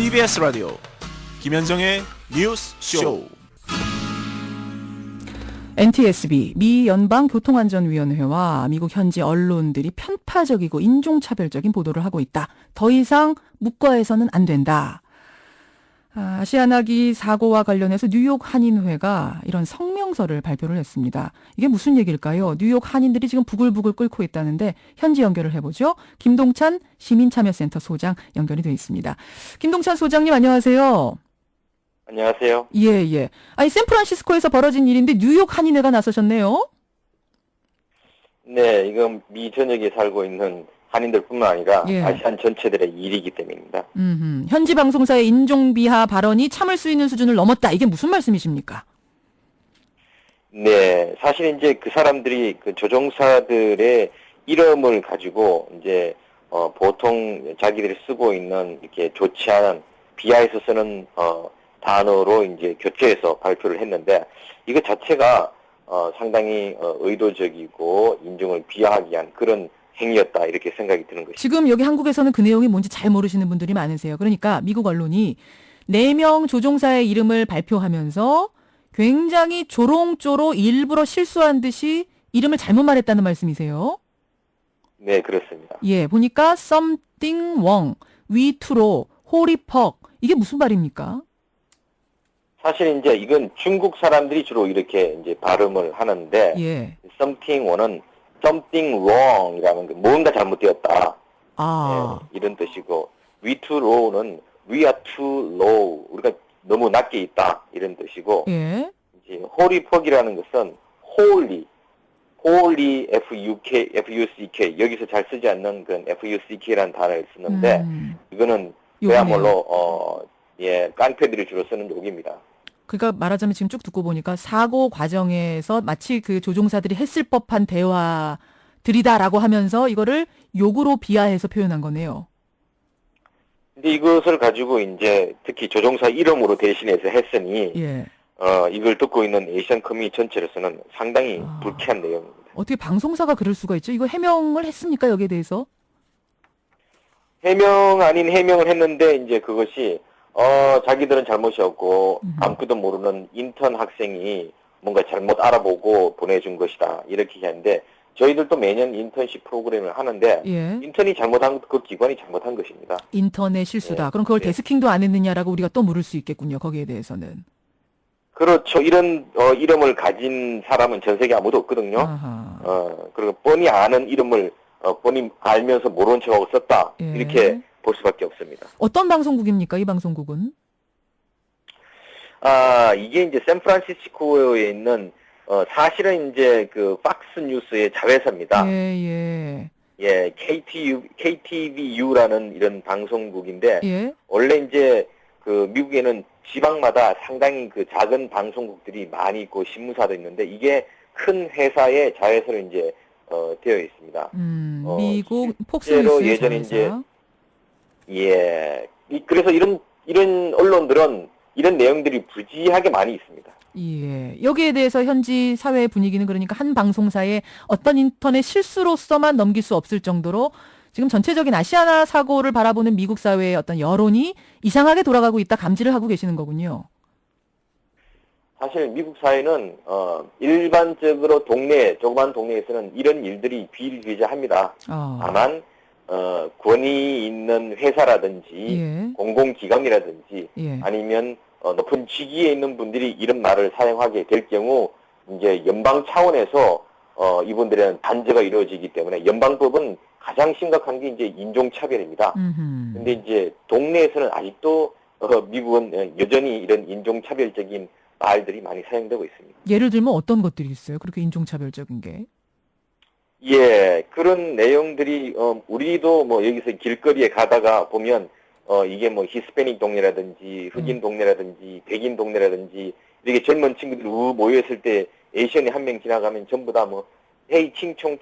TBS 라디오 김현정의 뉴스 쇼. NTSB 미 연방교통안전위원회와 미국 현지 언론들이 편파적이고 인종차별적인 보도를 하고 있다. 더 이상 묵과해서는 안 된다. 아시아나기 사고와 관련해서 뉴욕 한인회가 이런 성명서를 발표를 했습니다. 이게 무슨 얘기일까요? 뉴욕 한인들이 지금 부글부글 끓고 있다는데 현지 연결을 해보죠. 김동찬 시민참여센터 소장 연결이 돼 있습니다. 김동찬 소장님 안녕하세요. 안녕하세요. 예. 아니 샌프란시스코에서 벌어진 일인데 뉴욕 한인회가 나서셨네요. 네, 이건 미 전역에 살고 있는 한인들뿐만 아니라 예. 아시안 전체들의 일이기 때문입니다. 현지 방송사의 인종비하 발언이 참을 수 있는 수준을 넘었다. 이게 무슨 말씀이십니까? 네, 사실 이제 그 사람들이 그 조종사들의 이름을 가지고 이제 보통 자기들이 쓰고 있는 이렇게 좋지 않은 비하에서 쓰는 단어로 이제 교체해서 발표를 했는데 이거 자체가 상당히 의도적이고 인종을 비하하기 위한 그런 행위였다 이렇게 생각이 드는 것이죠. 지금 여기 한국에서는 그 내용이 뭔지 잘 모르시는 분들이 많으세요. 그러니까 미국 언론이 4명 조종사의 이름을 발표하면서 굉장히 조롱조로 일부러 실수한 듯이 이름을 잘못 말했다는 말씀이세요? 네, 그렇습니다. 예, 보니까 something wrong, 위투로, 호리퍽 이게 무슨 말입니까? 사실 이제 이건 중국 사람들이 주로 이렇게 이제 발음을 하는데 예. something wrong은 something wrong이라는 게 뭔가 잘못되었다. 예, 이런 뜻이고 we too low는 we are too low. 우리가 너무 낮게 있다 이런 뜻이고 예. 이제 holy퍽이라는 것은 holy fuck 여기서 잘 쓰지 않는 그런 fuck라는 단어를 쓰는데 이거는 그야말로 깡패들이 주로 쓰는 욕입니다. 그러니까 말하자면 지금 쭉 듣고 보니까 사고 과정에서 마치 그 조종사들이 했을 법한 대화들이다라고 하면서 이거를 욕으로 비하해서 표현한 거네요. 근데 이것을 가지고 이제 특히 조종사 이름으로 대신해서 했으니 예. 이걸 듣고 있는 에이시안 커뮤니티 전체로서는 상당히 불쾌한 내용입니다. 어떻게 방송사가 그럴 수가 있죠? 이거 해명을 했습니까? 여기에 대해서? 해명 아닌 해명을 했는데 이제 그것이 자기들은 잘못이었고 아무것도 모르는 인턴 학생이 뭔가 잘못 알아보고 보내준 것이다 이렇게 하는데 저희들도 매년 인턴십 프로그램을 하는데 예. 인턴이 잘못한 그 기관이 잘못한 것입니다. 인터넷 실수다. 예. 그럼 그걸 예. 데스킹도 안 했느냐라고 우리가 또 물을 수 있겠군요. 거기에 대해서는. 그렇죠. 이런 이름을 가진 사람은 전 세계 아무도 없거든요. 아하. 그리고 뻔히 아는 이름을 뻔히 알면서 모르는 척하고 썼다 예. 이렇게 볼 수밖에 없습니다. 어떤 방송국입니까? 이 방송국은? 이게 이제 샌프란시스코에 있는 사실은 이제 그 팍스 뉴스의 자회사입니다. 예. 예, KTVU라는 이런 방송국인데 예. 원래 이제 그 미국에는 지방마다 상당히 그 작은 방송국들이 많이 있고 신문사도 있는데 이게 큰 회사의 자회사로 이제 되어 있습니다. 미국 폭스뉴스의 예전에 자회사. 예. 그래서 이런 언론들은 이런 내용들이 부지하게 많이 있습니다. 예. 여기에 대해서 현지 사회의 분위기는 그러니까 한 방송사의 어떤 인터넷 실수로서만 넘길 수 없을 정도로 지금 전체적인 아시아나 사고를 바라보는 미국 사회의 어떤 여론이 이상하게 돌아가고 있다 감지를 하고 계시는 거군요. 사실 미국 사회는 일반적으로 조그만 동네에서는 이런 일들이 비일비재합니다. 다만 권위 있는 회사라든지 예. 공공기관이라든지 예. 아니면 높은 직위에 있는 분들이 이런 말을 사용하게 될 경우 이제 연방 차원에서 이분들에는 단죄가 이루어지기 때문에 연방법은 가장 심각한 게 이제 인종차별입니다. 근데 이제 동네에서는 아직도 미국은 여전히 이런 인종차별적인 말들이 많이 사용되고 있습니다. 예를 들면 어떤 것들이 있어요? 그렇게 인종차별적인 게? 예, 그런 내용들이 우리도 뭐 여기서 길거리에 가다가 보면 이게 뭐 히스패닉 동네라든지 흑인 동네라든지 백인 동네라든지 이렇게 젊은 친구들이 모여있을 때 에이션이 한 명 지나가면 전부 다 뭐 헤이 칭총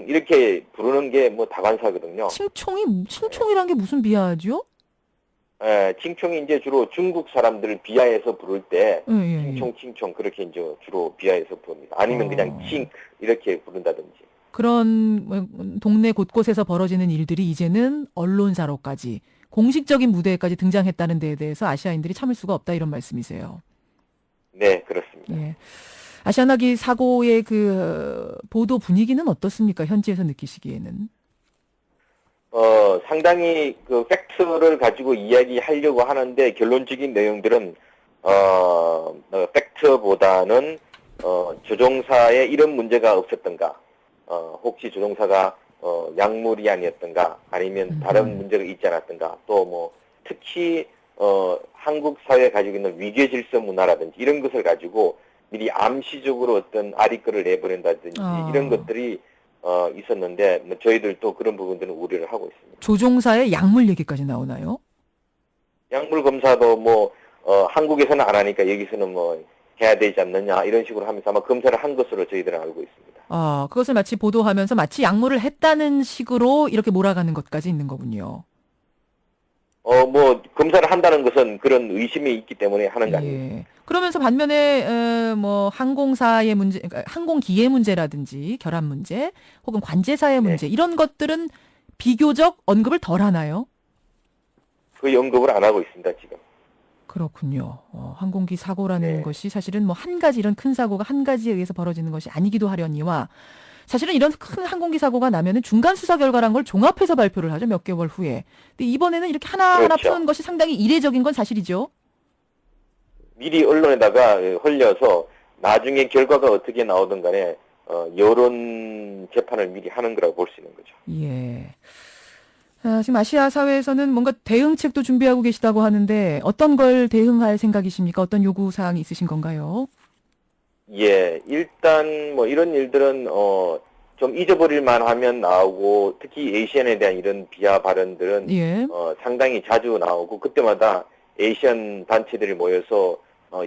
이렇게 부르는 게 뭐 다관사거든요. 칭총이란 게 무슨 비하죠? 예, 칭총이 이제 주로 중국 사람들을 비하해서 부를 때 예. 칭총 그렇게 이제 주로 비하해서 부릅니다. 아니면 그냥 칭 이렇게 부른다든지. 그런 동네 곳곳에서 벌어지는 일들이 이제는 언론사로까지 공식적인 무대에까지 등장했다는 데에 대해서 아시아인들이 참을 수가 없다 이런 말씀이세요. 네, 그렇습니다. 예. 아시아나기 사고의 그 보도 분위기는 어떻습니까? 현지에서 느끼시기에는. 상당히 그 팩트를 가지고 이야기하려고 하는데 결론적인 내용들은 팩트보다는 조종사에 이런 문제가 없었던가, 혹시 조종사가 약물이 아니었던가, 아니면 다른 문제가 있지 않았던가, 또 뭐 특히 한국 사회에 가지고 있는 위계 질서 문화라든지 이런 것을 가지고 미리 암시적으로 어떤 아리끌을 내보낸다든지 이런 것들이 있었는데 뭐 저희들도 그런 부분들은 우려를 하고 있습니다. 조종사의 약물 얘기까지 나오나요? 약물 검사도 뭐 한국에서는 안 하니까 여기서는 뭐 해야 되지 않느냐 이런 식으로 하면서 아마 검사를 한 것으로 저희들은 알고 있습니다. 그것을 마치 보도하면서 마치 약물을 했다는 식으로 이렇게 몰아가는 것까지 있는 거군요. 뭐 검사를 한다는 것은 그런 의심이 있기 때문에 하는 거 아닙니까? 예. 그러면서 반면에 뭐 항공사의 문제, 그러니까 항공기의 문제라든지 결함 문제, 혹은 관제사의 네. 문제 이런 것들은 비교적 언급을 덜 하나요? 그 언급을 안 하고 있습니다 지금. 그렇군요. 항공기 사고라는 네. 것이 사실은 뭐 한 가지 이런 큰 사고가 한 가지에 의해서 벌어지는 것이 아니기도 하려니와 사실은 이런 큰 항공기 사고가 나면은 중간 수사 결과란 걸 종합해서 발표를 하죠. 몇 개월 후에. 근데 이번에는 이렇게 하나하나 그렇죠. 푸는 것이 상당히 이례적인 건 사실이죠. 미리 언론에다가 흘려서 나중에 결과가 어떻게 나오든 간에 여론 재판을 미리 하는 거라고 볼 수 있는 거죠. 예. 지금 아시아 사회에서는 뭔가 대응책도 준비하고 계시다고 하는데 어떤 걸 대응할 생각이십니까? 어떤 요구사항이 있으신 건가요? 예, 일단 뭐 이런 일들은 좀 잊어버릴만 하면 나오고 특히 에이시안에 대한 이런 비하 발언들은 예. 상당히 자주 나오고 그때마다 에이시안 단체들이 모여서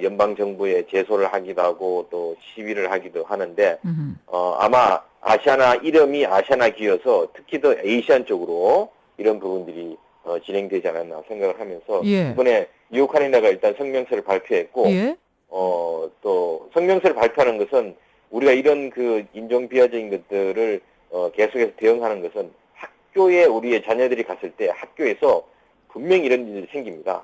연방 정부에 제소를 하기도 하고 또 시위를 하기도 하는데 아마 아시아나 이름이 아시아나기여서 특히 더 에이시안 쪽으로 이런 부분들이 진행되지 않았나 생각을 하면서 예. 이번에 뉴욕 한인회가 일단 성명서를 발표했고 예. 또 성명서를 발표하는 것은 우리가 이런 그 인종 비하적인 것들을 계속해서 대응하는 것은 학교에 우리의 자녀들이 갔을 때 학교에서 분명히 이런 일이 생깁니다.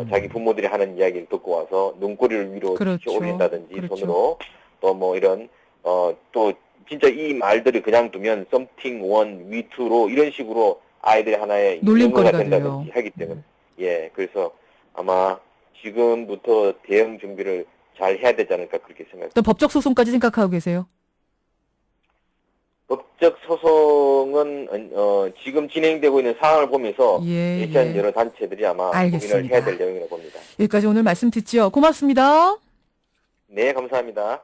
자기 부모들이 하는 이야기를 듣고 와서 눈꼬리를 위로 그렇죠. 올린다든지 그렇죠. 손으로 또 뭐 이런 또 진짜 이 말들을 그냥 두면 something one we two로 이런 식으로 아이들이 하나의 놀림거리가 용어가 된다든지 돼요. 하기 때문에 예 그래서 아마 지금부터 대응 준비를 잘 해야 되지 않을까 그렇게 생각합니다. 또 법적 소송까지 생각하고 계세요? 법적 소송은 지금 진행되고 있는 상황을 보면서 예, 예시한 예. 여러 단체들이 아마 알겠습니다. 고민을 해야 될 내용이라고 봅니다. 여기까지 오늘 말씀 듣죠. 고맙습니다. 네, 감사합니다.